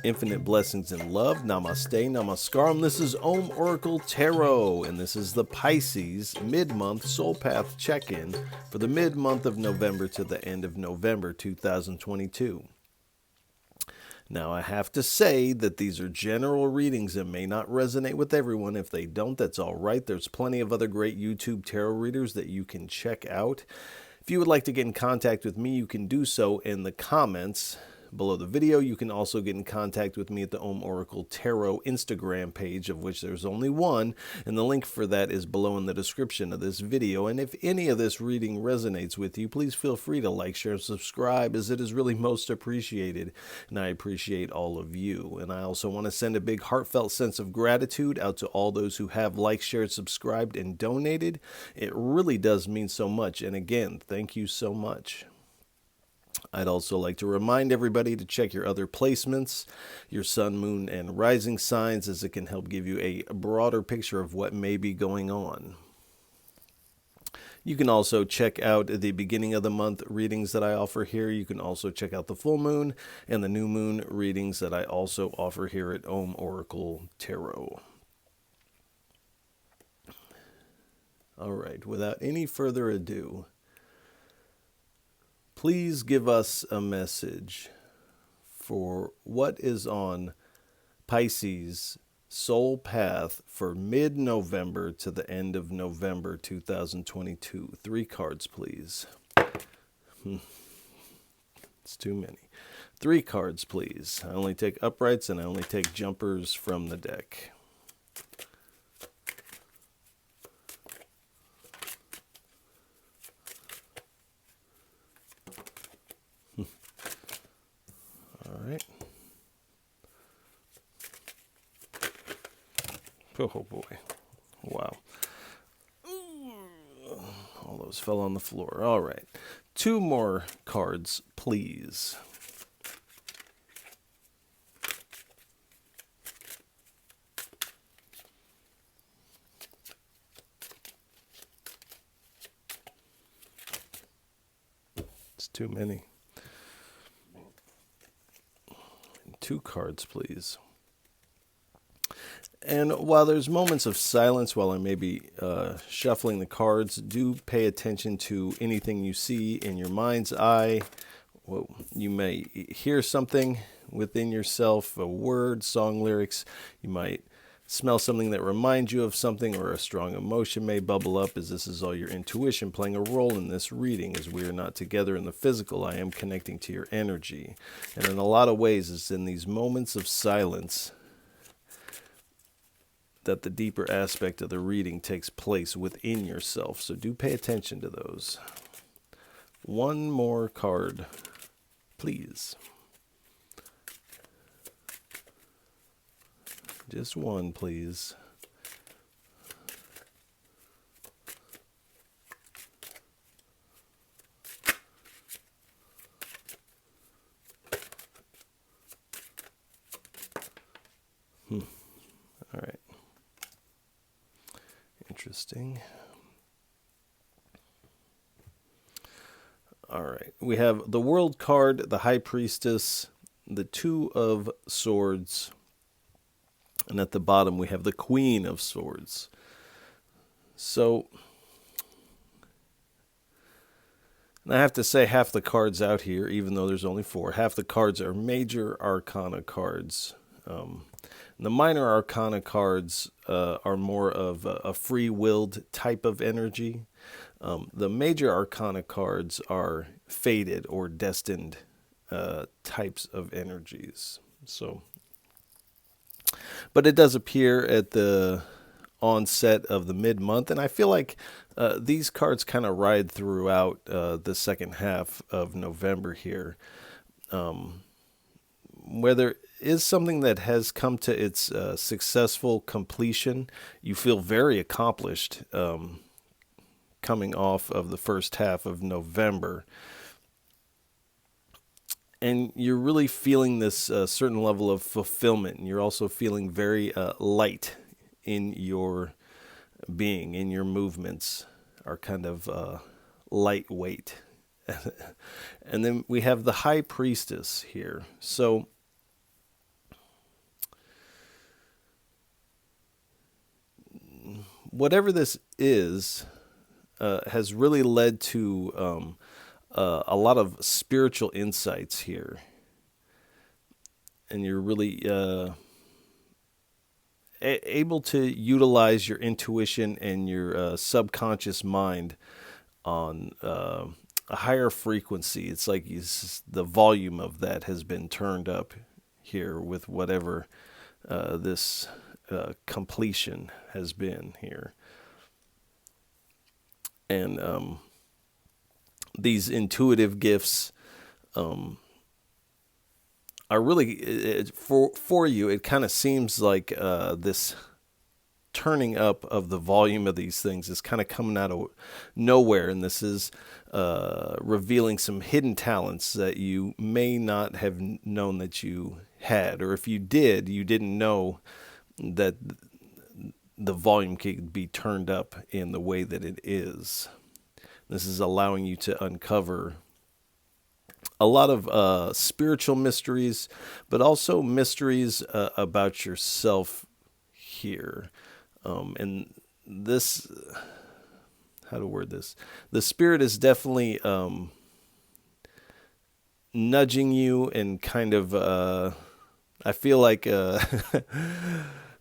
Infinite blessings and love. Namaste, namaskaram. This is Om Oracle Tarot, and this is the Pisces mid-month soul path check-in for the mid-month of November to the end of November 2022. Now, I have to say that these are general readings and may not resonate with everyone. If they don't, that's all right. There's plenty of other great YouTube tarot readers that you can check out. If you would like to get in contact with me, you can do so in the comments below the video. You can also get in contact with me at the Om Oracle Tarot Instagram page, of which there's only one, and the link for that is below in the description of this video. And if any of this reading resonates with you, please feel free to like, share, and subscribe, as it is really most appreciated, and I appreciate all of you. And I also want to send a big heartfelt sense of gratitude out to all those who have liked, shared, subscribed, and donated. It really does mean so much, and again, thank you so much. I'd also like to remind everybody to check your other placements, your sun, moon, and rising signs, as it can help give you a broader picture of what may be going on. You can also check out the beginning of the month readings that I offer here. You can also check out the full moon and the new moon readings that I also offer here at Om Oracle Tarot. All right, without any further ado, please give us a message for what is on Pisces soul path for mid-November to the end of November 2022. 3 cards, please. It's too many. 3 cards, please. I only take uprights and I only take jumpers from the deck. All right. Oh boy. Wow. All those fell on the floor. All right. 2 more cards, please. It's too many. 2 cards, please. And while there's moments of silence while I may be shuffling the cards, do pay attention to anything you see in your mind's eye. Well, you may hear something within yourself, a word, song lyrics. You might smell something that reminds you of something, or a strong emotion may bubble up, as this is all your intuition playing a role in this reading. As we are not together in the physical, I am connecting to your energy. And in a lot of ways, it's in these moments of silence that the deeper aspect of the reading takes place within yourself. So do pay attention to those. 1 more card, please. Just 1, please. All right. Interesting. All right. We have the World card, the High Priestess, the 2 of Swords, and at the bottom we have the Queen of Swords. So, and I have to say, half the cards out here, even though there's only 4, half the cards are major arcana cards. The minor arcana cards are more of a free-willed type of energy. The major arcana cards are fated or destined types of energies. So, but it does appear at the onset of the mid-month, and I feel like these cards kind of ride throughout the second half of November here. Whether is something that has come to its successful completion, you feel very accomplished coming off of the first half of November. And you're really feeling this certain level of fulfillment. And you're also feeling very light in your being, in your movements are kind of lightweight. And then we have the High Priestess here. So whatever this is has really led to a lot of spiritual insights here. And you're really able to utilize your intuition and your subconscious mind on a higher frequency. It's like the volume of that has been turned up here with whatever this completion has been here. And these intuitive gifts are really, for you, it kind of seems like this turning up of the volume of these things is kind of coming out of nowhere, and this is revealing some hidden talents that you may not have known that you had, or if you did, you didn't know that the volume could be turned up in the way that it is. This is allowing you to uncover a lot of spiritual mysteries, but also mysteries about yourself here. And this, how to word this? The Spirit is definitely nudging you and kind of, I feel like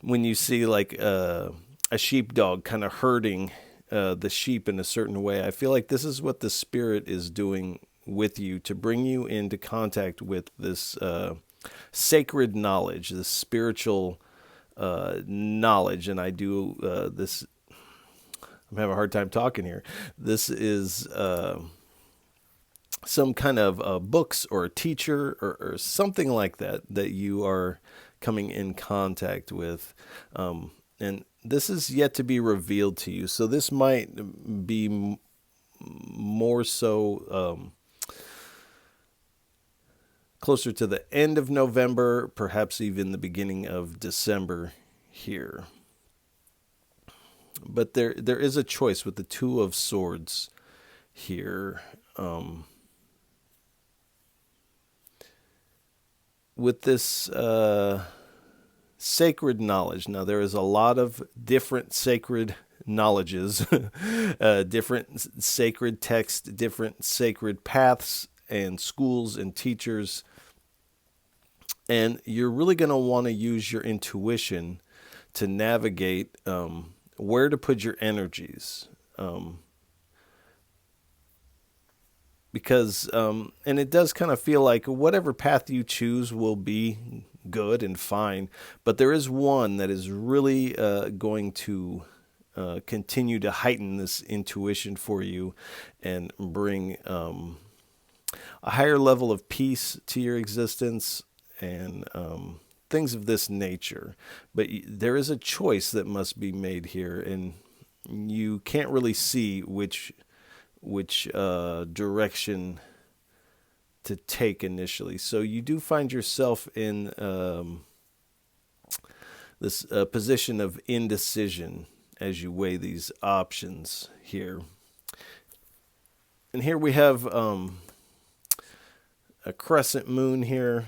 when you see like a sheepdog kind of herding the sheep in a certain way, I feel like this is what the Spirit is doing with you to bring you into contact with this sacred knowledge, this spiritual knowledge. And I do this, I'm having a hard time talking here. This is some kind of books or a teacher or something like that you are coming in contact with. And this is yet to be revealed to you. So this might be more so closer to the end of November, perhaps even the beginning of December here. But there is a choice with the Two of Swords here. With this sacred knowledge. Now, there is a lot of different sacred knowledges, different sacred texts, different sacred paths and schools and teachers. And you're really going to want to use your intuition to navigate where to put your energies. Because, and it does kind of feel like whatever path you choose will be good and fine. But there is one that is really going to continue to heighten this intuition for you and bring a higher level of peace to your existence and things of this nature. But there is a choice that must be made here, and you can't really see which direction to take initially. So you do find yourself in this position of indecision as you weigh these options here. And here we have a crescent moon here.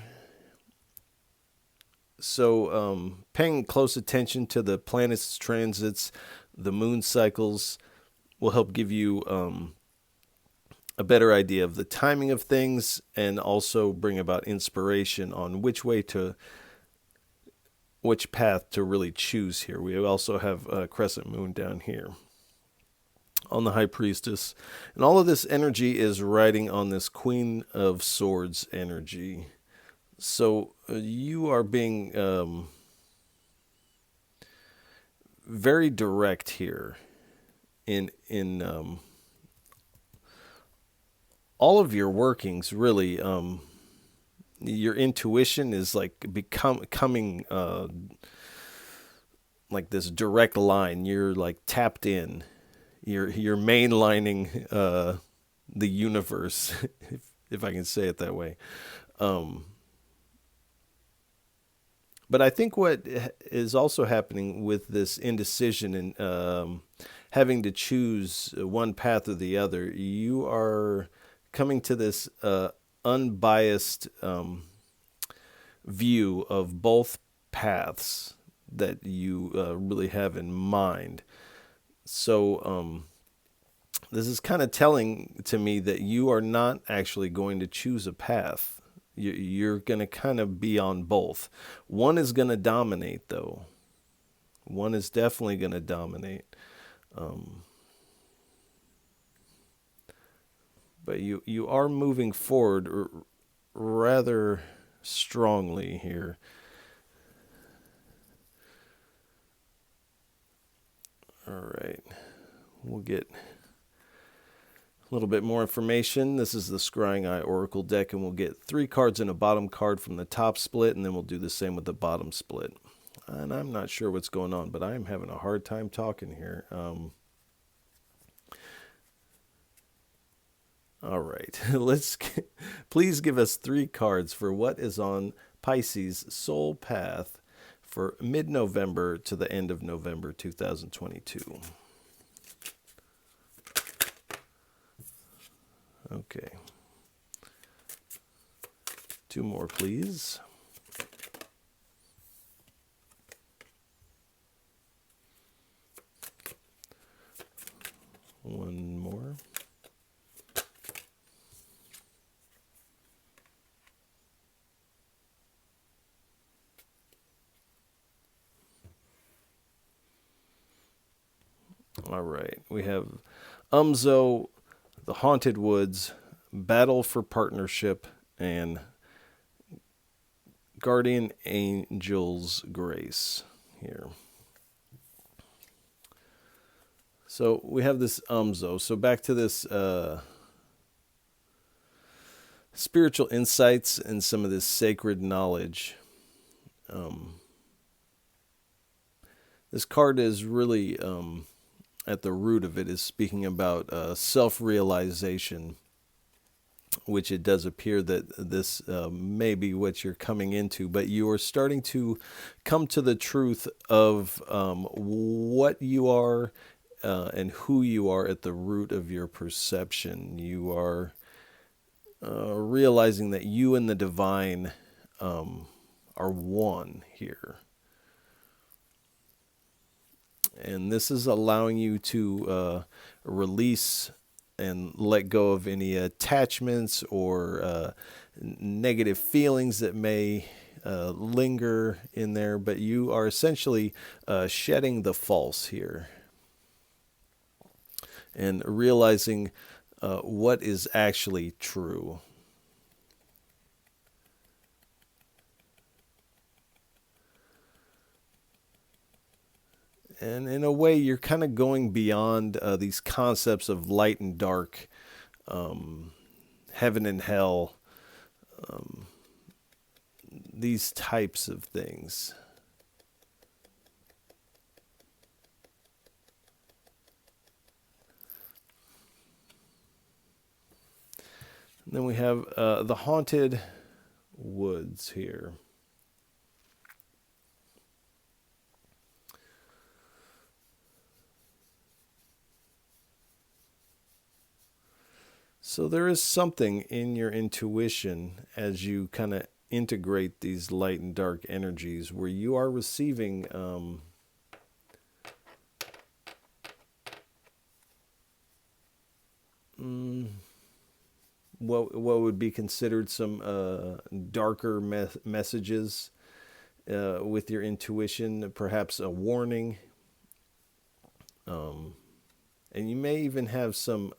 So paying close attention to the planets' transits, the moon cycles, will help give you a better idea of the timing of things and also bring about inspiration on which path to really choose here. We also have a crescent moon down here on the High Priestess. And all of this energy is riding on this Queen of Swords energy. So you are being very direct here in all of your workings, really. Your intuition is like coming like this direct line. You're like tapped in. You're mainlining the universe, if I can say it that way. But I think what is also happening with this indecision and having to choose one path or the other, you are coming to this unbiased view of both paths that you really have in mind. So this is kind of telling to me that you are not actually going to choose a path. You're going to kind of be on both. One is going to dominate, though. One is definitely going to dominate. But you are moving forward rather strongly here. All right. We'll get a little bit more information. This is the Scrying Eye Oracle deck, and we'll get 3 cards and a bottom card from the top split, and then we'll do the same with the bottom split. And I'm not sure what's going on, but I'm having a hard time talking here. All right, please give us 3 cards for what is on Pisces soul path for mid-November to the end of November 2022. Okay. 2 more, please. One more. All right. We have Umzo, The Haunted Woods, Battle for Partnership, and Guardian Angel's Grace here. So we have this Umzo. So back to this spiritual insights and some of this sacred knowledge. This card is really, at the root of it, is speaking about self-realization, which it does appear that this may be what you're coming into, but you are starting to come to the truth of what you are and who you are at the root of your perception. You are realizing that you and the divine are one here. And this is allowing you to release and let go of any attachments or negative feelings that may linger in there. But you are essentially shedding the false here and realizing what is actually true. And in a way, you're kind of going beyond these concepts of light and dark, heaven and hell, these types of things. And then we have the Haunted Woods here. So there is something in your intuition as you kind of integrate these light and dark energies where you are receiving what would be considered some darker messages with your intuition, perhaps a warning. And you may even have some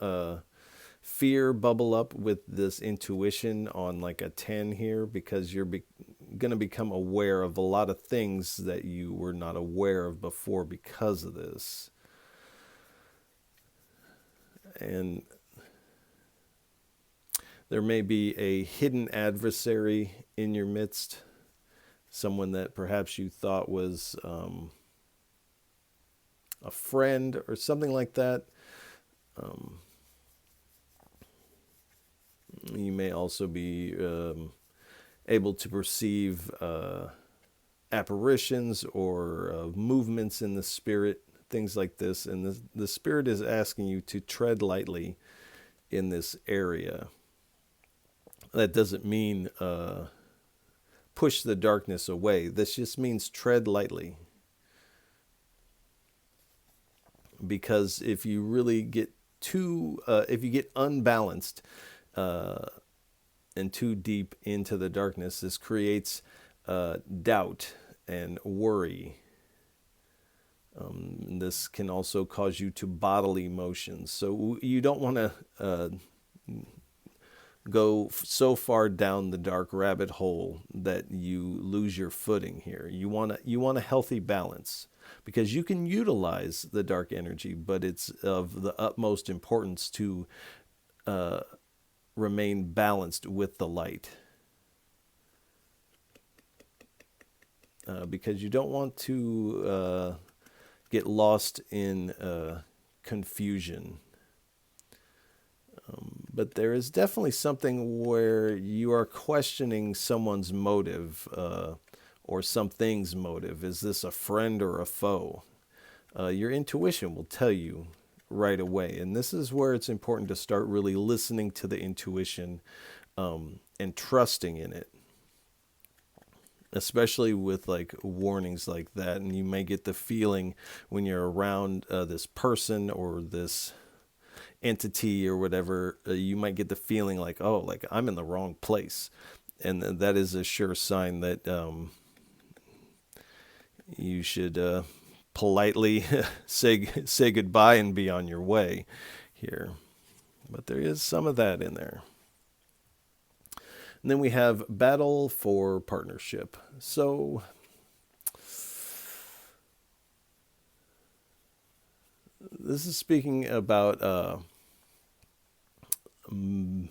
fear bubble up with this intuition on like a 10 here, because you're going to become aware of a lot of things that you were not aware of before because of this. And there may be a hidden adversary in your midst, someone that perhaps you thought was a friend or something like that. You may also be able to perceive apparitions or movements in the spirit, things like this. And the spirit is asking you to tread lightly in this area. That doesn't mean push the darkness away. This just means tread lightly. because if you really get if you get unbalanced and too deep into the darkness, this creates doubt and worry. This can also cause you to bottle emotions. So you don't want to go so far down the dark rabbit hole that you lose your footing here. You want a healthy balance, because you can utilize the dark energy, but it's of the utmost importance to remain balanced with the light. Because you don't want to get lost in confusion. But there is definitely something where you are questioning someone's motive or something's motive. Is this a friend or a foe? Your intuition will tell you right away. And this is where it's important to start really listening to the intuition and trusting in it. Especially with like warnings like that. And you may get the feeling when you're around this person or this entity or whatever, you might get the feeling like, oh, like I'm in the wrong place. And that is a sure sign that you should politely say goodbye and be on your way here. But there is some of that in there. And then we have battle for partnership. So this is speaking about in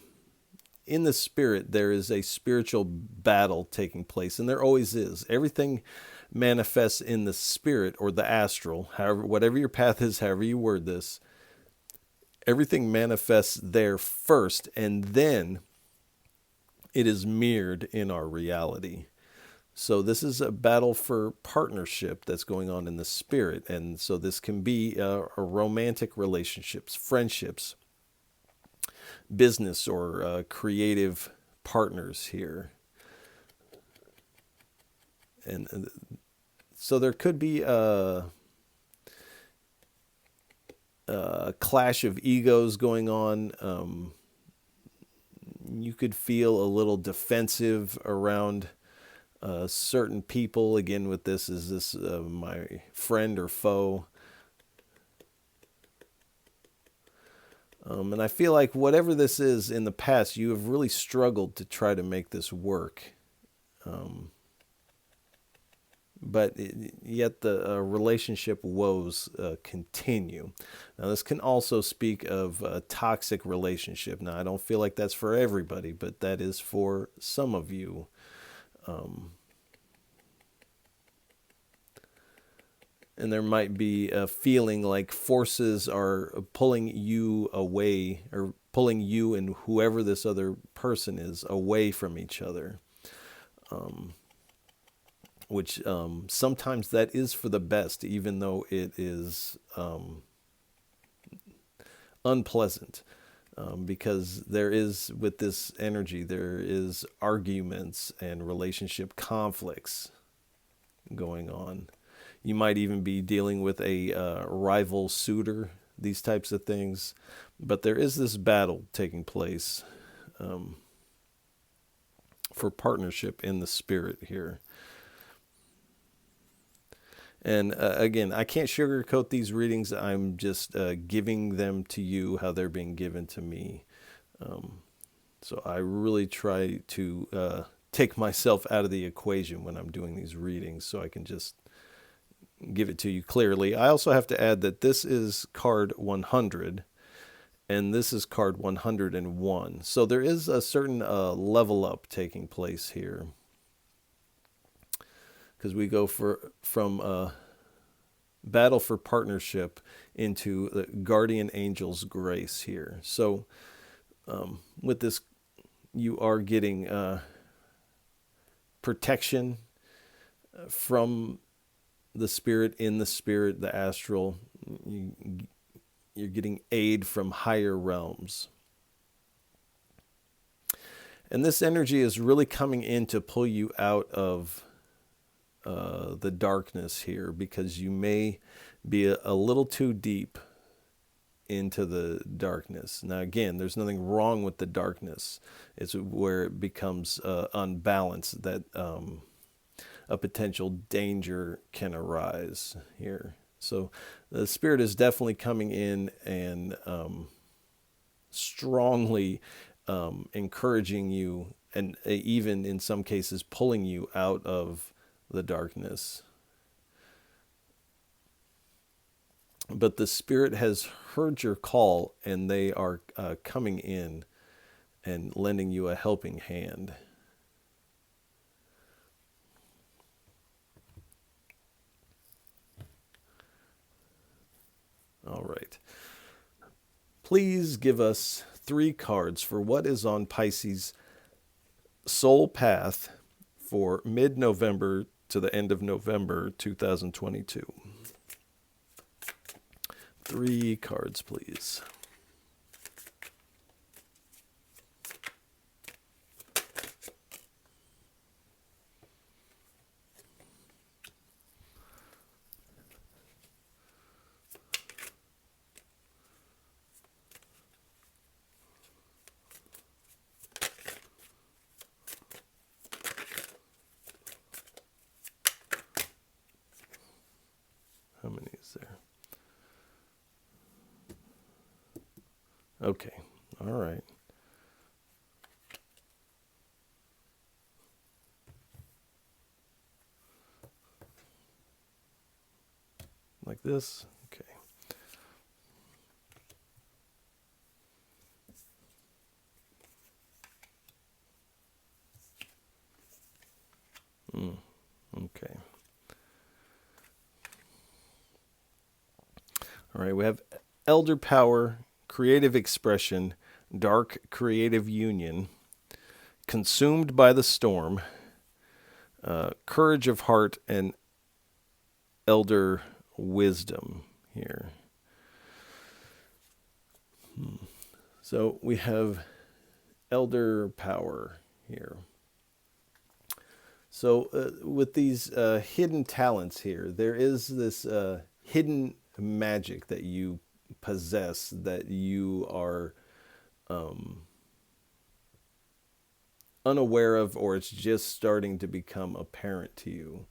the spirit, there is a spiritual battle taking place, and there always is. Everything manifests in the spirit or the astral, however, whatever your path is, however you word this, everything manifests there first, and then it is mirrored in our reality. So this is a battle for partnership that's going on in the spirit. And so this can be a romantic relationships, friendships, business, or creative partners here. And so there could be a clash of egos going on. You could feel a little defensive around certain people. Again, with this, is this my friend or foe? And I feel like whatever this is in the past, you have really struggled to try to make this work. But yet the relationship woes continue. Now, this can also speak of a toxic relationship. Now, I don't feel like that's for everybody, but that is for some of you. And there might be a feeling like forces are pulling you away, or pulling you and whoever this other person is away from each other. Which sometimes that is for the best, even though it is unpleasant. Because there is, with this energy, there is arguments and relationship conflicts going on. You might even be dealing with a rival suitor, these types of things. But there is this battle taking place for partnership in the spirit here. And again, I can't sugarcoat these readings. I'm just giving them to you how they're being given to me. So I really try to take myself out of the equation when I'm doing these readings, so I can just give it to you clearly. I also have to add that this is card 100, and this is card 101. So there is a certain level up taking place here. Because we go from battle for partnership into the guardian angel's grace here. So with this, you are getting protection from the spirit, in the spirit, the astral. You're getting aid from higher realms. And this energy is really coming in to pull you out of the darkness here, because you may be a little too deep into the darkness. Now, again, there's nothing wrong with the darkness. It's where it becomes unbalanced that a potential danger can arise here. So the Spirit is definitely coming in and strongly encouraging you, and even in some cases pulling you out of the darkness. But the Spirit has heard your call, and they are coming in and lending you a helping hand. All right. Please give us 3 cards for what is on Pisces soul path for mid-November to the end of November 2022. 3 cards, please. How many is there? Okay. All right. Like this? Okay. Okay. All right, we have elder power, creative expression, dark creative union, consumed by the storm, courage of heart, and elder wisdom here. So we have elder power here. So with these hidden talents here, there is this hidden magic that you possess, that you are unaware of, or it's just starting to become apparent to you,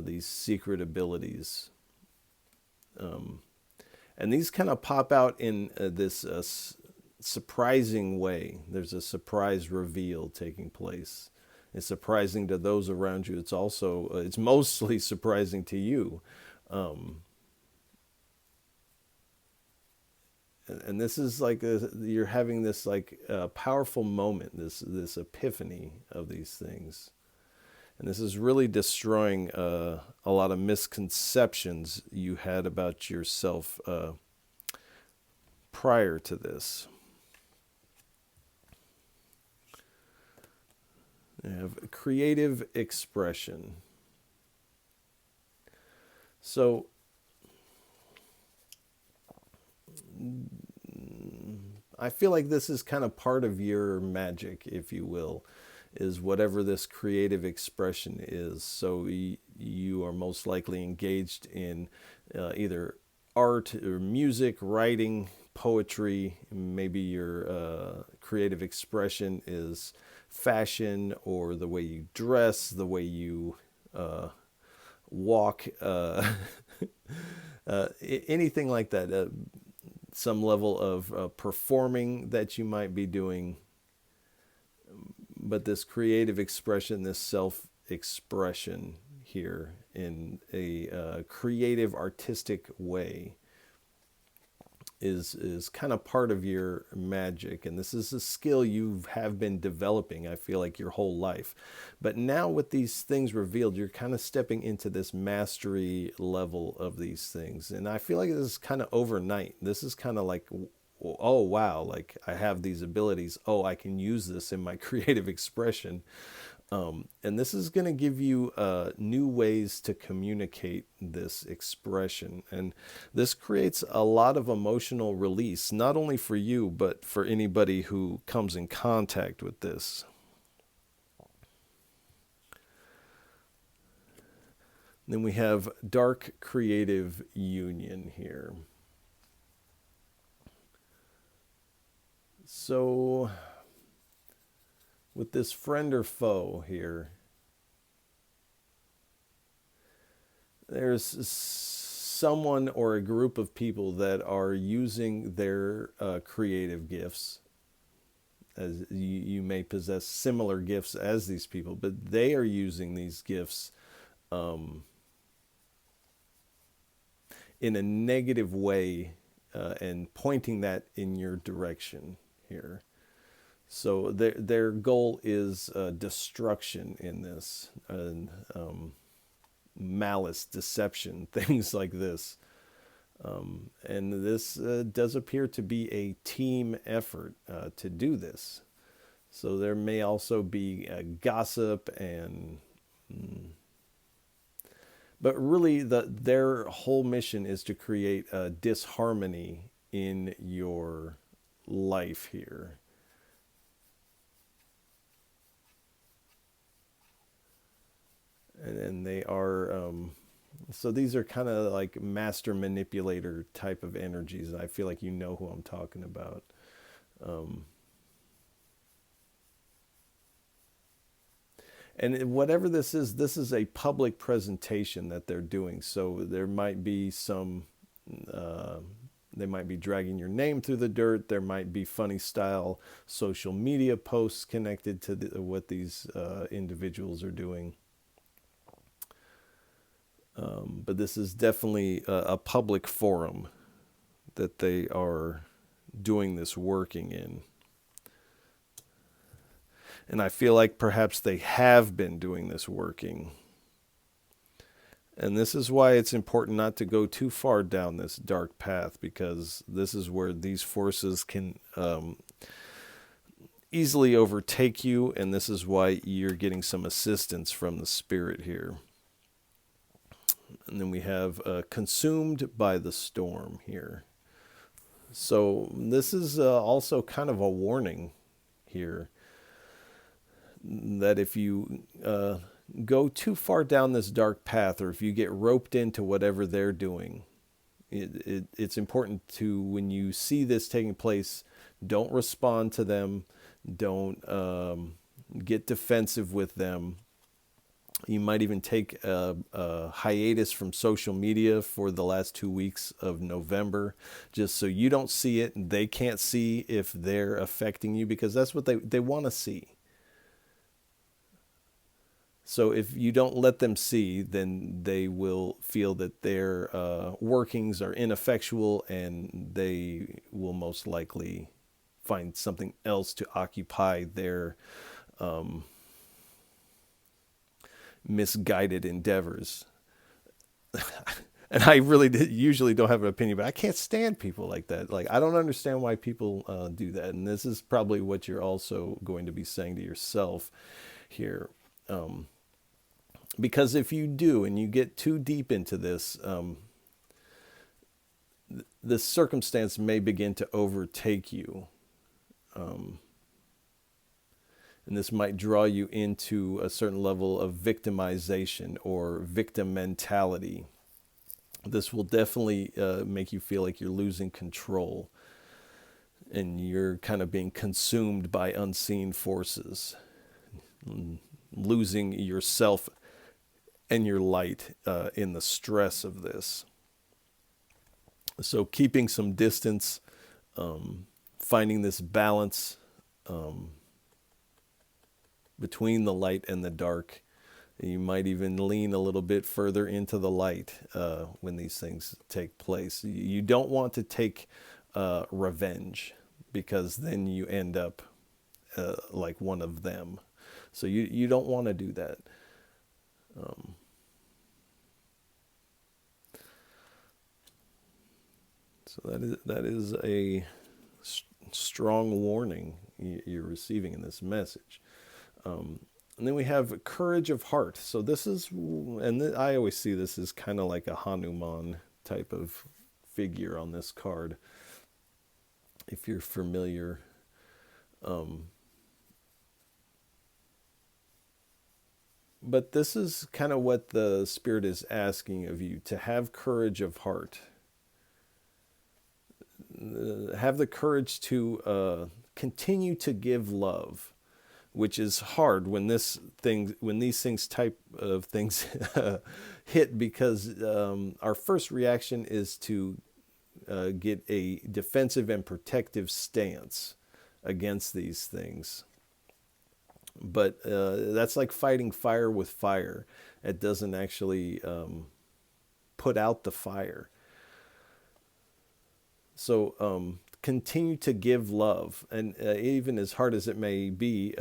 these secret abilities. And these kind of pop out in this surprising way. There's a surprise reveal taking place. It's surprising to those around you. It's also, it's mostly surprising to you. And this is like you're having this like powerful moment, this epiphany of these things, and this is really destroying a lot of misconceptions you had about yourself prior to this. You have creative expression. So I feel like this is kind of part of your magic, if you will, is whatever this creative expression is. So you are most likely engaged in either art or music, writing, poetry. Maybe your creative expression is fashion, or the way you dress, the way you walk, anything like that. Some level of performing that you might be doing, but this creative expression, this self-expression here in a creative, artistic way is kind of part of your magic. And this is a skill you have been developing, I feel like, your whole life. But now with these things revealed, you're kind of stepping into this mastery level of these things. And I feel like this is kind of overnight. This is kind of like, oh, wow, like I have these abilities. Oh, I can use this in my creative expression. And this is going to give you new ways to communicate this expression. And this creates a lot of emotional release, not only for you, but for anybody who comes in contact with this. Then we have dark creative union here. So with this friend or foe here, there's someone or a group of people that are using their creative gifts. As you may possess similar gifts as these people, but they are using these gifts in a negative way and pointing that in your direction here. So their goal is destruction in this, and malice, deception, things like this. And this does appear to be a team effort to do this. So there may also be gossip and... But really, their whole mission is to create a disharmony in your life here. And they are... so these are kind of like master manipulator type of energies. I feel like you know who I'm talking about. And whatever this is a public presentation that they're doing. So there might be some, they might be dragging your name through the dirt. There might be funny style social media posts connected to what these individuals are doing. But this is definitely a public forum that they are doing this working in. And I feel like perhaps they have been doing this working. And this is why it's important not to go too far down this dark path, because this is where these forces can easily overtake you, and this is why you're getting some assistance from the spirit here. And then we have consumed by the storm here. So this is also kind of a warning here, that if you go too far down this dark path, or if you get roped into whatever they're doing, it's important to, when you see this taking place, don't respond to them, don't get defensive with them. You might even take a hiatus from social media for the last 2 weeks of November, just so you don't see it and they can't see if they're affecting you, because that's what they want to see. So if you don't let them see, then they will feel that their workings are ineffectual, and they will most likely find something else to occupy their misguided endeavors. And I really usually don't have an opinion, but I can't stand people like that. Like, I don't understand why people do that. And this is probably what you're also going to be saying to yourself here. Because if you do, and you get too deep into this, this circumstance may begin to overtake you. And this might draw you into a certain level of victimization or victim mentality. This will definitely make you feel like you're losing control, and you're kind of being consumed by unseen forces, losing yourself and your light in the stress of this. So keeping some distance, finding this balance between the light and the dark. You might even lean a little bit further into the light when these things take place. You don't want to take revenge, because then you end up like one of them. So you don't want to do that. So that is a strong warning you're receiving in this message. And then we have courage of heart. So this is, and I always see this as kind of like a Hanuman type of figure on this card, if you're familiar. But this is kind of what the Spirit is asking of you, to have courage of heart. Have the courage to continue to give love, which is hard when these type of things hit, because our first reaction is to get a defensive and protective stance against these things. But that's like fighting fire with fire. It doesn't actually put out the fire. So continue to give love, and even as hard as it may be,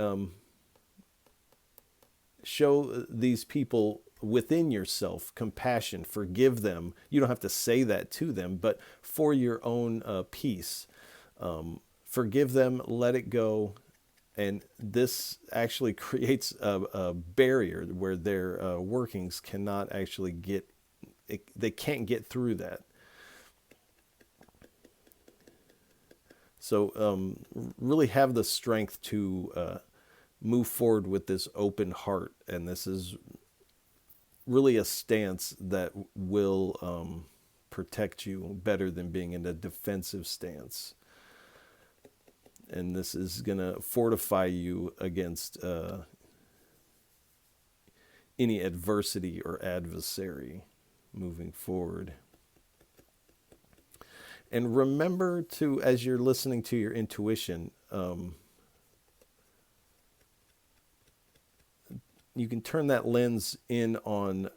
show these people within yourself compassion, forgive them. You don't have to say that to them, but for your own peace, forgive them, let it go. And this actually creates a barrier where their workings cannot actually they can't get through that. So really have the strength to move forward with this open heart. And this is really a stance that will protect you better than being in a defensive stance. And this is going to fortify you against any adversity or adversary moving forward. And remember to, as you're listening to your intuition, you can turn that lens in on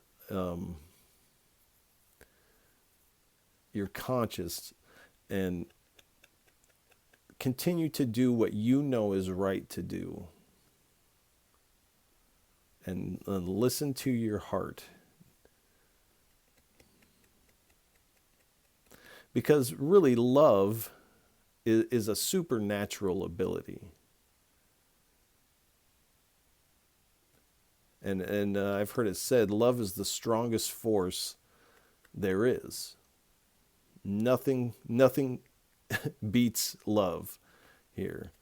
your conscious and continue to do what you know is right to do. And listen to your heart. Because really, love is a supernatural ability. And I've heard it said, love is the strongest force there is. Nothing beats love here.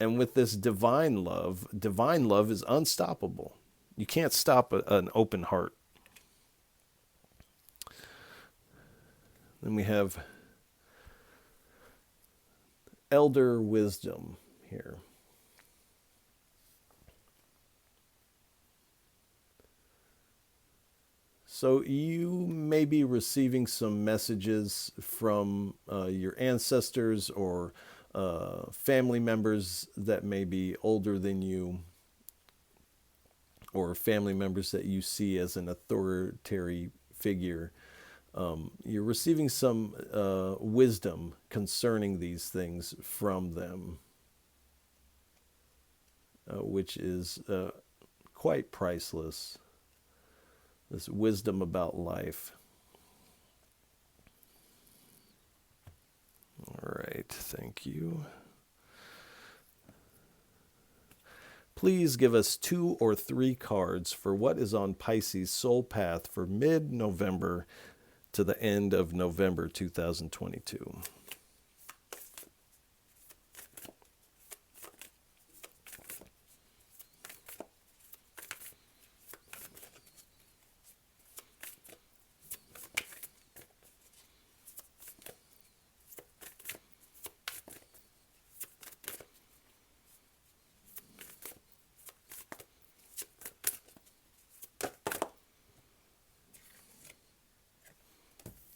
And with this divine love is unstoppable. You can't stop an open heart. Then we have elder wisdom here. So you may be receiving some messages from your ancestors or family members that may be older than you, or family members that you see as an authoritarian figure. You're receiving some wisdom concerning these things from them, which is quite priceless. This wisdom about life. All right, thank you. Please give us 2 or 3 cards for what is on Pisces soul path for mid-November to the end of November 2022.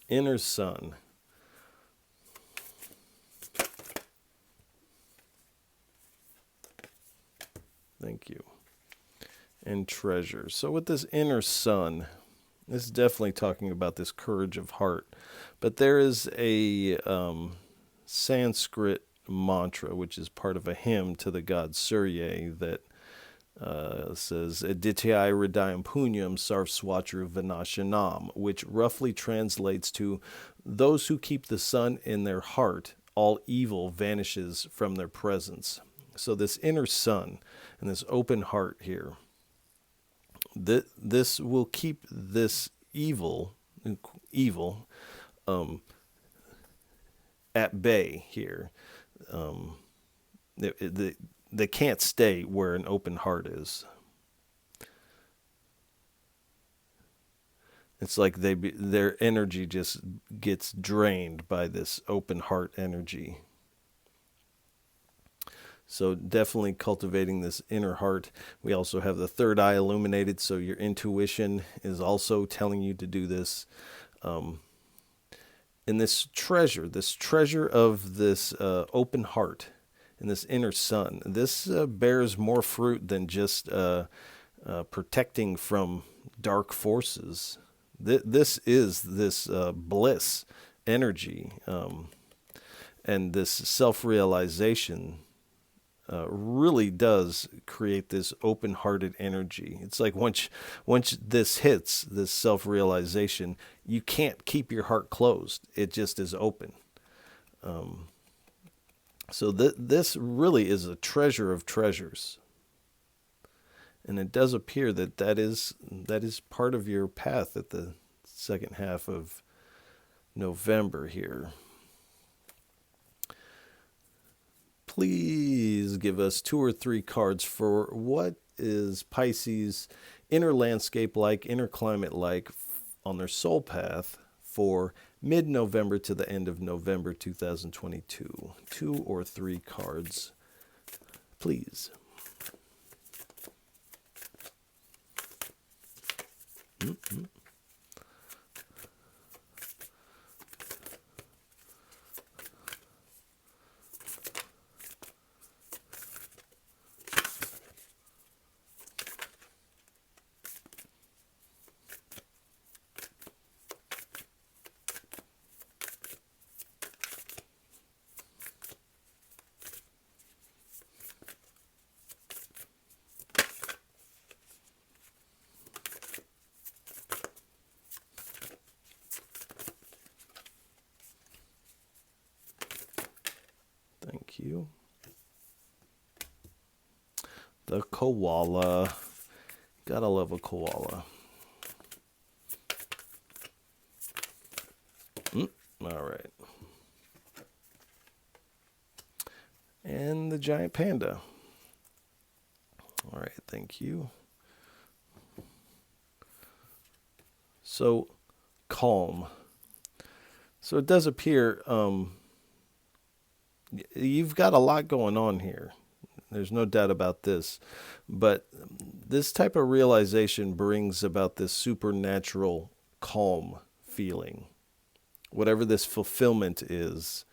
Inner sun. Thank you. And treasure. So with this inner sun, this is definitely talking about this courage of heart. But there is a Sanskrit mantra, which is part of a hymn to the god Surya, that says Aditya Hridayam Punyam Sarvswatru Vinashanam, which roughly translates to, those who keep the sun in their heart, all evil vanishes from their presence. So this inner sun and this open heart here, this will keep this evil at bay here. they can't stay where an open heart is. It's like their energy just gets drained by this open heart energy. So definitely cultivating this inner heart. We also have the third eye illuminated, so your intuition is also telling you to do this. And this treasure of this open heart and this inner sun, this bears more fruit than just protecting from dark forces. This is this bliss energy, and this self-realization really does create this open-hearted energy. It's like once this hits, this self-realization, you can't keep your heart closed. It just is open. So this really is a treasure of treasures. And it does appear that is part of your path at the second half of November here. Please give us 2 or 3 cards for what is Pisces' inner landscape like, inner climate like on their soul path for mid-November to the end of November 2022. 2 or 3 cards, please. Mm-hmm. Thank you. The koala. Gotta love a koala. All right. And the giant panda. All right, thank you. So, calm. So it does appear you've got a lot going on here. There's no doubt about this. But this type of realization brings about this supernatural calm feeling. Whatever this fulfillment is.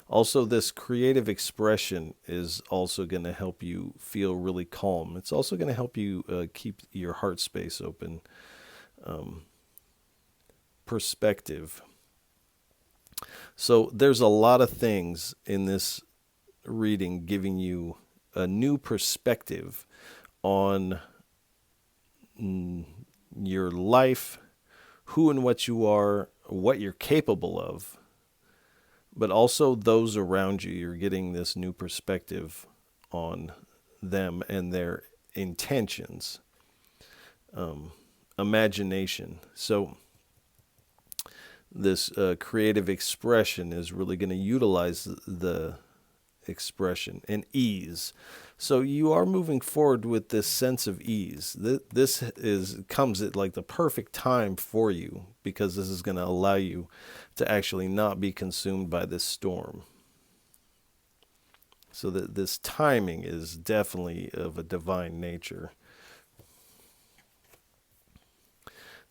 Also, this creative expression is also going to help you feel really calm. It's also going to help you keep your heart space open. Perspective. So there's a lot of things in this reading giving you a new perspective on your life, who and what you are, what you're capable of, but also those around you. You're getting this new perspective on them and their intentions, imagination. So this creative expression is really going to utilize the expression and ease. So you are moving forward with this sense of ease. This comes at like the perfect time for you, because this is going to allow you to actually not be consumed by this storm. So that this timing is definitely of a divine nature.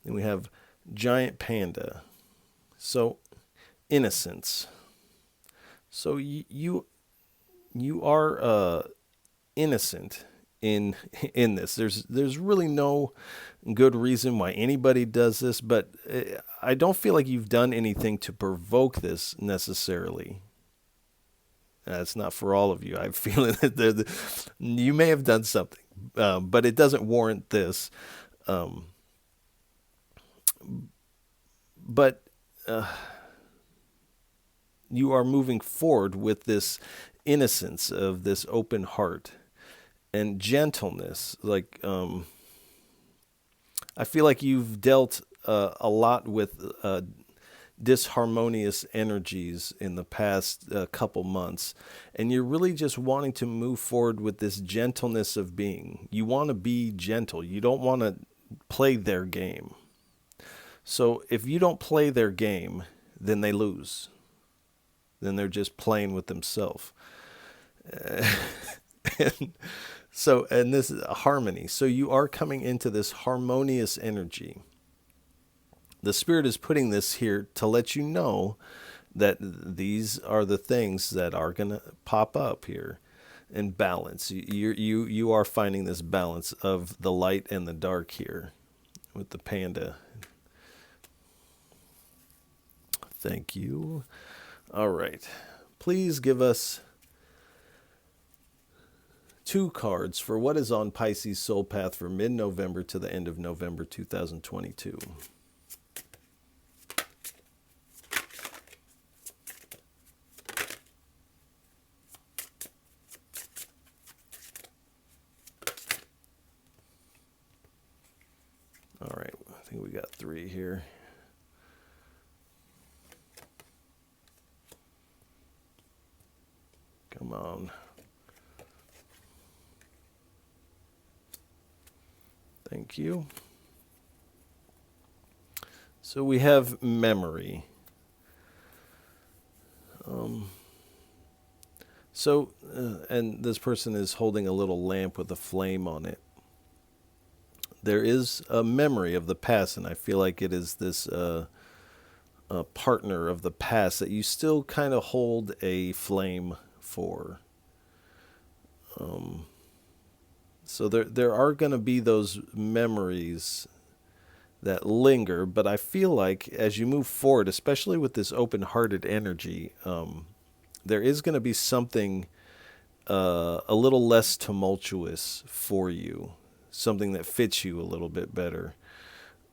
Then we have giant panda. So innocence. So you are innocent in this. There's really no good reason why anybody does this, but I don't feel like you've done anything to provoke this necessarily. It's not for all of you. I feel that you may have done something, but it doesn't warrant this. But you are moving forward with this innocence of this open heart and gentleness. Like, I feel like you've dealt a lot with disharmonious energies in the past couple months, and you're really just wanting to move forward with this gentleness of being. You want to be gentle. You don't want to play their game. So if you don't play their game, then they lose. Then they're just playing with themselves. and and this is harmony. So you are coming into this harmonious energy. The Spirit is putting this here to let you know that these are the things that are going to pop up here in balance. You are finding this balance of the light and the dark here with the panda. Thank you. All right. Please give us 2 cards for what is on Pisces Soul Path for mid-November to the end of November 2022. All right, I think we got 3 here. Come on. Thank you. So we have memory. And this person is holding a little lamp with a flame on it. There is a memory of the past, and I feel like it is this partner of the past that you still kind of hold a flame for. So there are going to be those memories that linger, but I feel like as you move forward, especially with this open-hearted energy, there is going to be something a little less tumultuous for you, something that fits you a little bit better,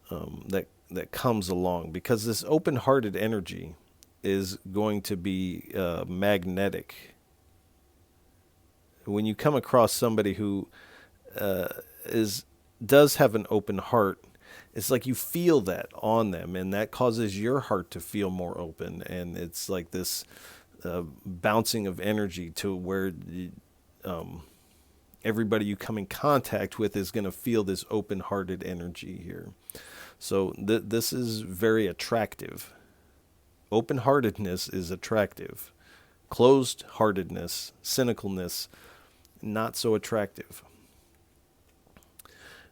that comes along, because this open-hearted energy is going to be magnetic. When you come across somebody who does have an open heart, it's like you feel that on them, and that causes your heart to feel more open, and it's like this bouncing of energy to where everybody you come in contact with is going to feel this open-hearted energy here. So this is very attractive. Open-heartedness is attractive. Closed-heartedness, cynicalness, not so attractive.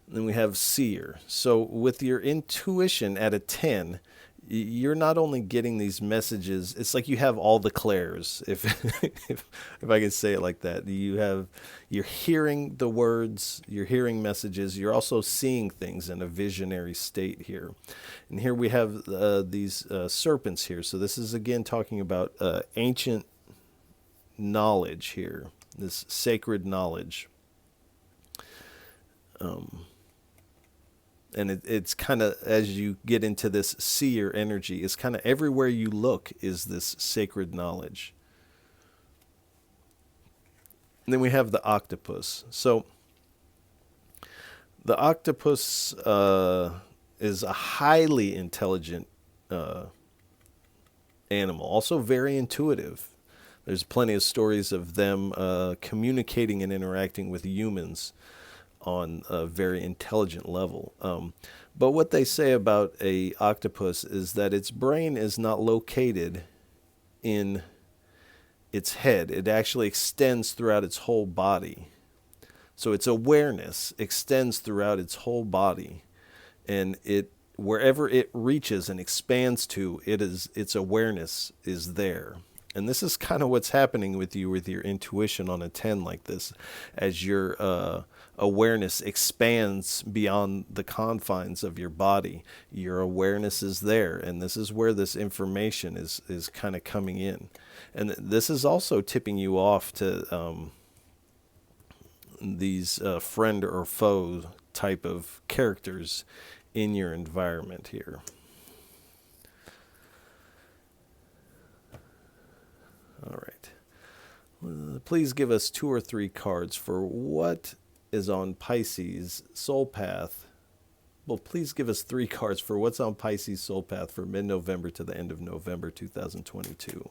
Then we have seer. So with your intuition at a 10, you're not only getting these messages, it's like you have all the clairs, if I can say it like that. You're hearing the words, you're hearing messages, you're also seeing things in a visionary state here. And here we have these serpents here. So this is again talking about ancient knowledge here, this sacred knowledge. And it's kind of, as you get into this seer energy, it's kind of everywhere you look is this sacred knowledge. And then we have the octopus. So the octopus is a highly intelligent animal, also very intuitive. There's plenty of stories of them communicating and interacting with humans on a very intelligent level. But what they say about a octopus is that its brain is not located in its head. It actually extends throughout its whole body. So its awareness extends throughout its whole body. And wherever it reaches and expands to, its awareness is there. And this is kind of what's happening with you with your intuition on a 10 like this, as your awareness expands beyond the confines of your body. Your awareness is there, and this is where this information is kind of coming in. And this is also tipping you off to these friend or foe type of characters in your environment here. All right. Please give us 2 or 3 cards for what is on Pisces Soul Path Well, please give us 3 cards for what's on Pisces Soul Path for mid-November to the end of November 2022.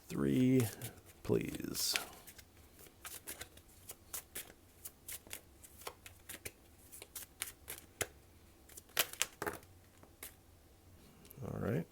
3, please. All right.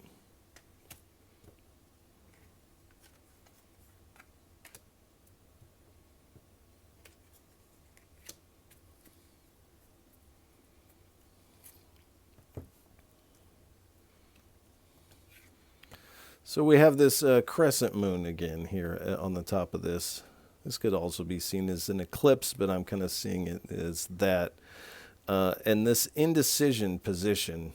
So we have this crescent moon again here on the top of this. This could also be seen as an eclipse, but I'm kind of seeing it as that. And this indecision position,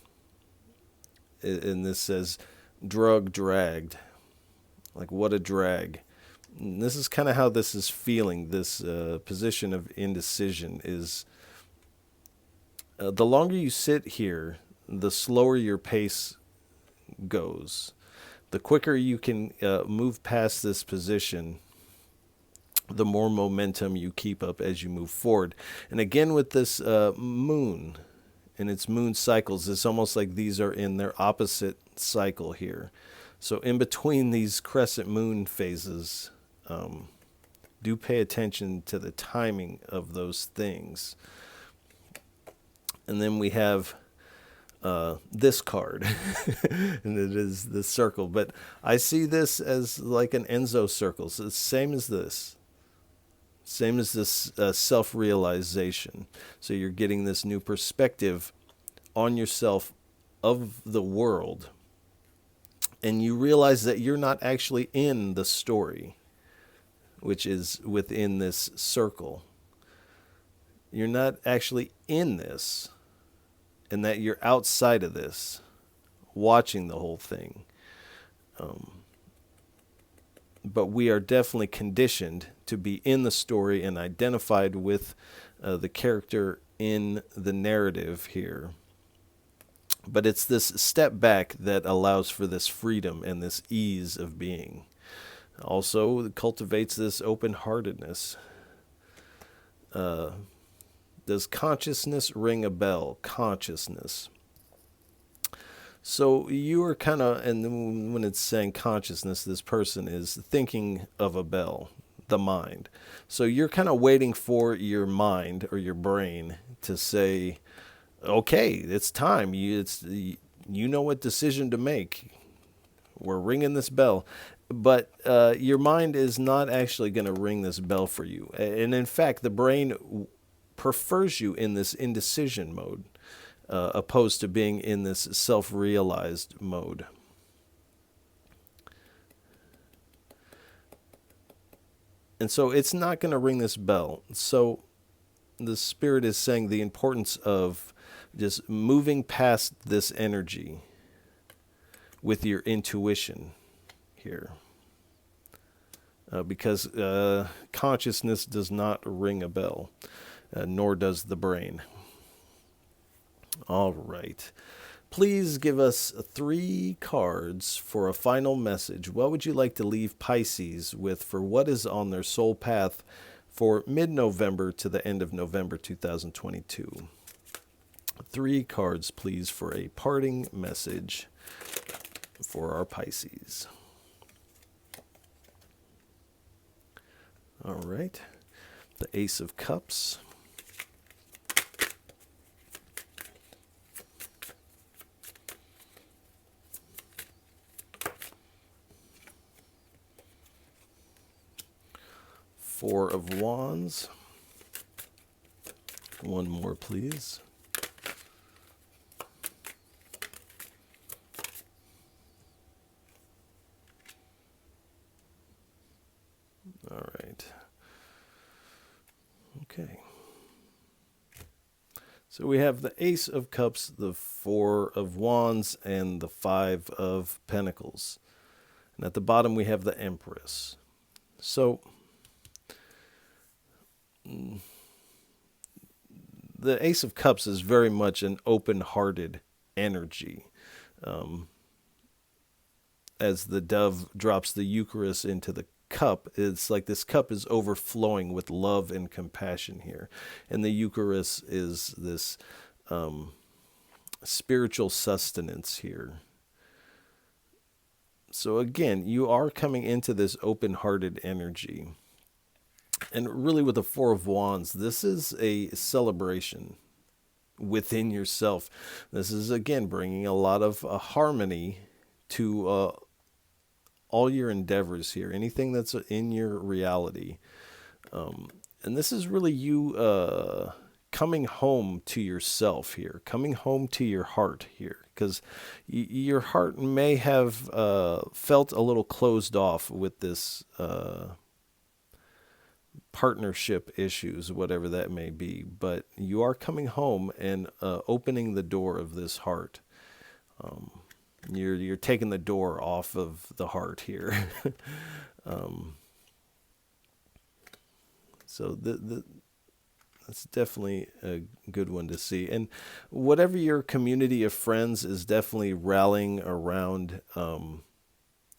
and this says dragged. Like, what a drag. And this is kind of how this is feeling. This position of indecision is, the longer you sit here, the slower your pace goes. The quicker you can move past this position, the more momentum you keep up as you move forward. And again, with this moon and its moon cycles, it's almost like these are in their opposite cycle here. So in between these crescent moon phases, do pay attention to the timing of those things. And then we have this card, and it is the circle. But I see this as like an Enzo circle. So it's same as this. Same as this self-realization. So you're getting this new perspective on yourself, of the world. And you realize that you're not actually in the story, which is within this circle. You're not actually in this. And that you're outside of this, watching the whole thing. But we are definitely conditioned to be in the story and identified with the character in the narrative here. But it's this step back that allows for this freedom and this ease of being. Also, it cultivates this open-heartedness. Does consciousness ring a bell? Consciousness. So you are kind of, and when it's saying consciousness, this person is thinking of a bell, the mind. So you're kind of waiting for your mind or your brain to say, okay, it's time. You know what decision to make. We're ringing this bell. But your mind is not actually going to ring this bell for you. And in fact, the brain prefers you in this indecision mode, opposed to being in this self-realized mode. And so it's not going to ring this bell. So the Spirit is saying the importance of just moving past this energy with your intuition here. Because consciousness does not ring a bell. Nor does the brain. All right. Please give us 3 cards for a final message. What would you like to leave Pisces with for what is on their soul path for mid-November to the end of November 2022? 3 cards, please, for a parting message for our Pisces. All right. The Ace of Cups. Four of Wands. One more, please. All right. Okay. So we have the Ace of Cups, the Four of Wands, and the Five of Pentacles. And at the bottom we have the Empress. So the Ace of Cups is very much an open-hearted energy. as the dove drops the Eucharist into the cup, it's like this cup is overflowing with love and compassion here. And the Eucharist is this spiritual sustenance here. So again, you are coming into this open-hearted energy. And really with the Four of Wands, this is a celebration within yourself. This is, again, bringing a lot of harmony to all your endeavors here, anything that's in your reality. And this is really you coming home to yourself here, coming home to your heart here, because your heart may have felt a little closed off with this partnership issues, whatever that may be, but you are coming home and opening the door of this heart. You're taking the door off of the heart here. So that's definitely a good one to see. And whatever your community of friends is definitely rallying around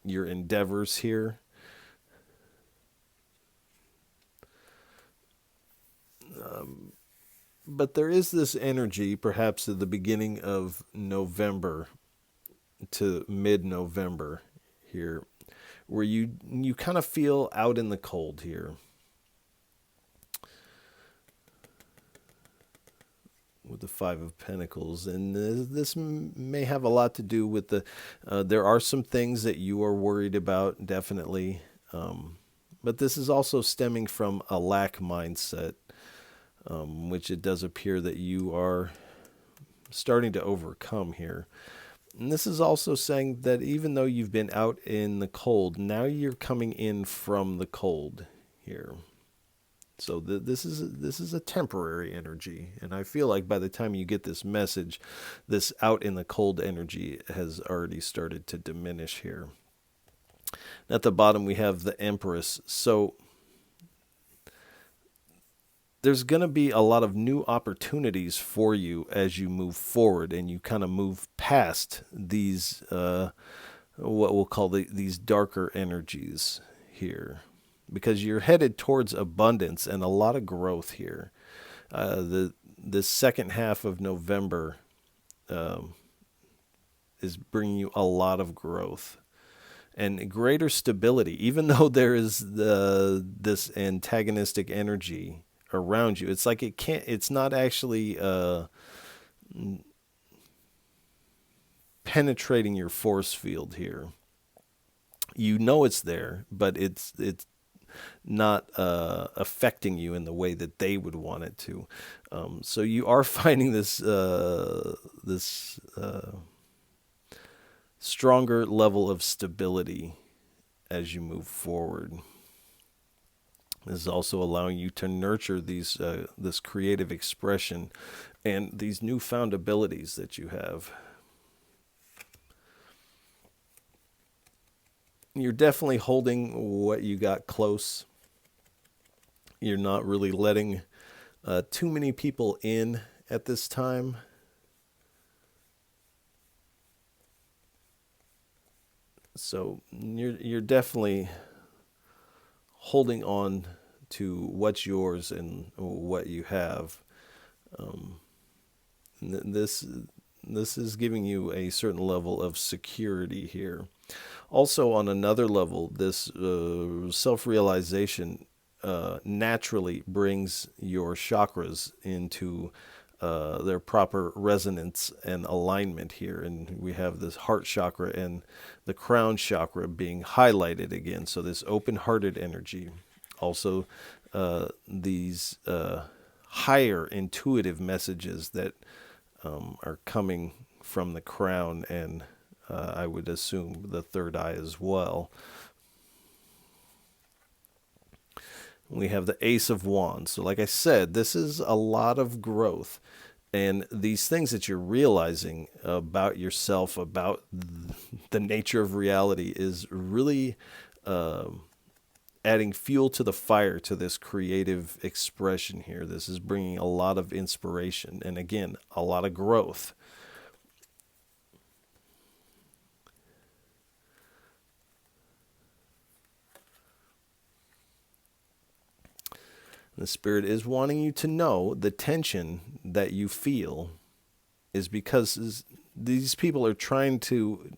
your endeavors here. But there is this energy, perhaps at the beginning of November to mid-November here, where you kind of feel out in the cold here. With the Five of Pentacles, and this may have a lot to do with there are some things that you are worried about, definitely, but this is also stemming from a lack mindset, which it does appear that you are starting to overcome here. And this is also saying that even though you've been out in the cold, now you're coming in from the cold here. So this is a temporary energy, and I feel like by the time you get this message, this out in the cold energy has already started to diminish here. At the bottom we have the Empress. So there's going to be a lot of new opportunities for you as you move forward and you kind of move past these, what we'll call these darker energies here, because you're headed towards abundance and a lot of growth here. The second half of November is bringing you a lot of growth and greater stability, even though there is this antagonistic energy around you. It's like it's not actually penetrating your force field here. You know it's there, but it's not affecting you in the way that they would want it to. So you are finding this stronger level of stability as you move forward. This is also allowing you to nurture this creative expression and these newfound abilities that you have. You're definitely holding what you got close. You're not really letting too many people in at this time. So you're definitely holding on to what's yours and what you have. This is giving you a certain level of security here. Also, on another level, this self-realization naturally brings your chakras into their proper resonance and alignment here. And we have this heart chakra and the crown chakra being highlighted again. So this open-hearted energy. Also, these higher intuitive messages that are coming from the crown and I would assume the third eye as well. We have the Ace of Wands. So like I said, this is a lot of growth. And these things that you're realizing about yourself, about the nature of reality, is really adding fuel to the fire to this creative expression here. This is bringing a lot of inspiration and, again, a lot of growth. The Spirit is wanting you to know the tension that you feel is because these people are trying to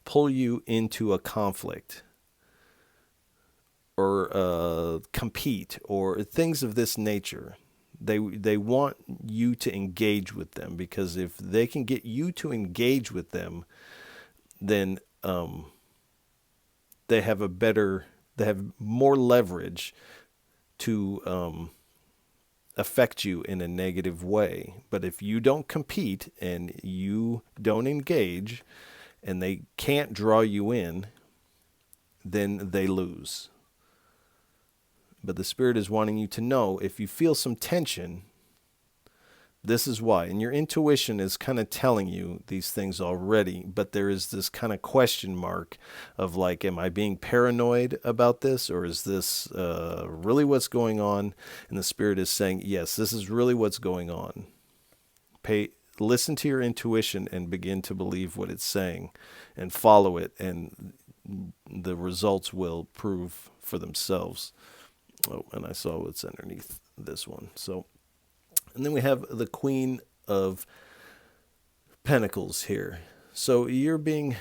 pull you into a conflict or compete or things of this nature. They want you to engage with them, because if they can get you to engage with them, then they have more leverage to affect you in a negative way. But if you don't compete and you don't engage and they can't draw you in, then they lose. But the Spirit is wanting you to know, if you feel some tension, this is why. And your intuition is kind of telling you these things already, but there is this kind of question mark of like, am I being paranoid about this, or is this really what's going on? And the Spirit is saying, yes, this is really what's going on. Listen to your intuition and begin to believe what it's saying and follow it, and the results will prove for themselves. Oh, and I saw what's underneath this one. So, and then we have the Queen of Pentacles here. So you're being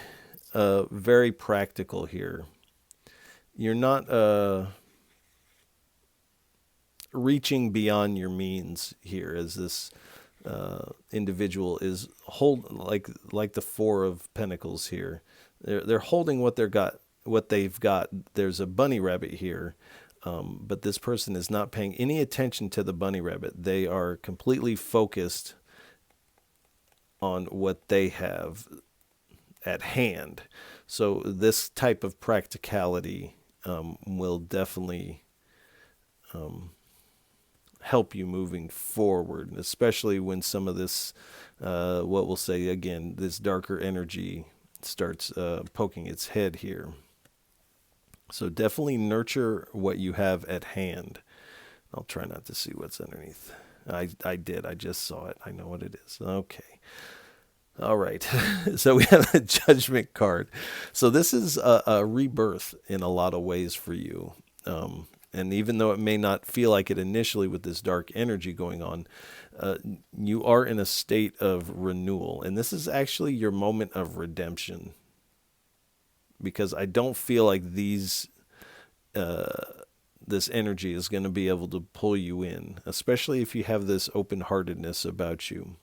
very practical here. You're not reaching beyond your means here, as this individual is like the Four of Pentacles here. They're holding what they've got. There's a bunny rabbit here. But this person is not paying any attention to the bunny rabbit. They are completely focused on what they have at hand. So this type of practicality will definitely help you moving forward, especially when some of this, what we'll say again, this darker energy starts poking its head here. So definitely nurture what you have at hand. I'll try not to see what's underneath. I did. I just saw it. I know what it is. Okay. All right. So we have a Judgment card. So this is a rebirth in a lot of ways for you. And even though it may not feel like it initially with this dark energy going on, you are in a state of renewal. And this is actually your moment of redemption. Because I don't feel like this energy is going to be able to pull you in, especially if you have this open-heartedness about you.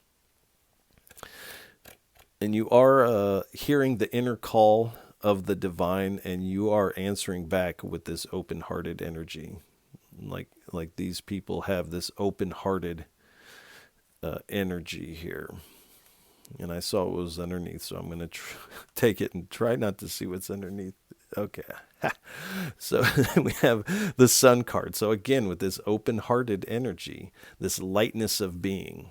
And you are hearing the inner call of the divine, and you are answering back with this open-hearted energy. Like these people have this open-hearted energy here. And I saw what was underneath, so I'm going to take it and try not to see what's underneath. Okay. So we have the Sun card. So again, with this open-hearted energy, this lightness of being.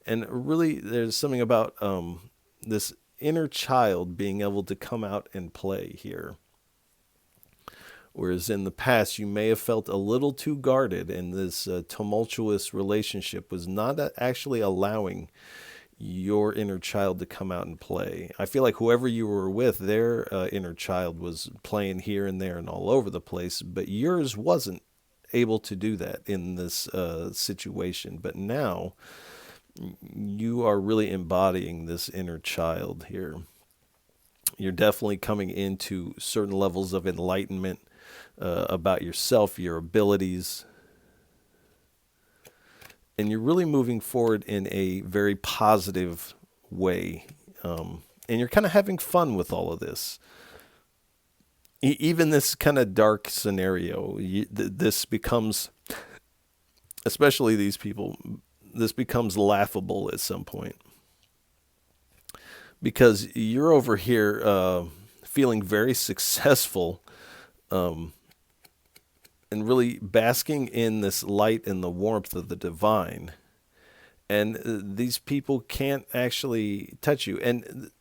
And really, there's something about this inner child being able to come out and play here. Whereas in the past, you may have felt a little too guarded, and this tumultuous relationship was not actually allowing your inner child to come out and play. I feel like whoever you were with, their inner child was playing here and there and all over the place, but yours wasn't able to do that in this situation. But now you are really embodying this inner child here. You're definitely coming into certain levels of enlightenment about yourself, your abilities. And you're really moving forward in a very positive way. And you're kind of having fun with all of this. Even this kind of dark scenario, this becomes, especially these people, this becomes laughable at some point. Because you're over here feeling very successful and really basking in this light and the warmth of the divine. And these people can't actually touch you. And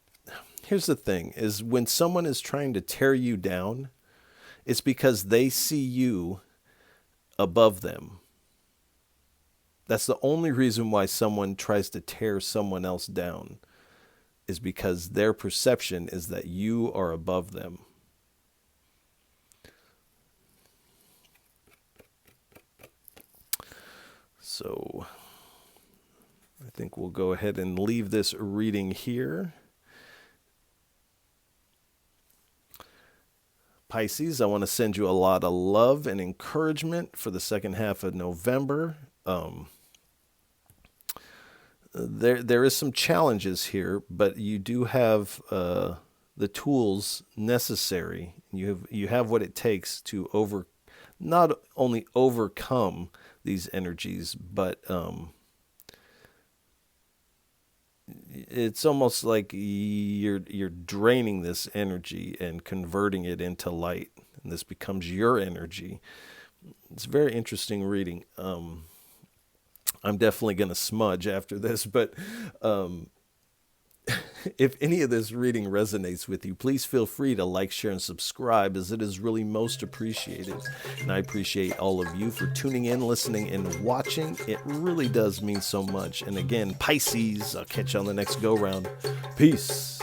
here's the thing, is when someone is trying to tear you down, it's because they see you above them. That's the only reason why someone tries to tear someone else down, is because their perception is that you are above them. So I think we'll go ahead and leave this reading here. Pisces, I want to send you a lot of love and encouragement for the second half of November. There is some challenges here, but you do have the tools necessary. You have what it takes to not only overcome these energies, but it's almost like you're draining this energy and converting it into light, and this becomes your energy. It's a very interesting reading. I'm definitely going to smudge after this, but if any of this reading resonates with you, please feel free to like, share, and subscribe, as it is really most appreciated. And I appreciate all of you for tuning in, listening, and watching. It really does mean so much. And again, Pisces, I'll catch you on the next go-round. Peace.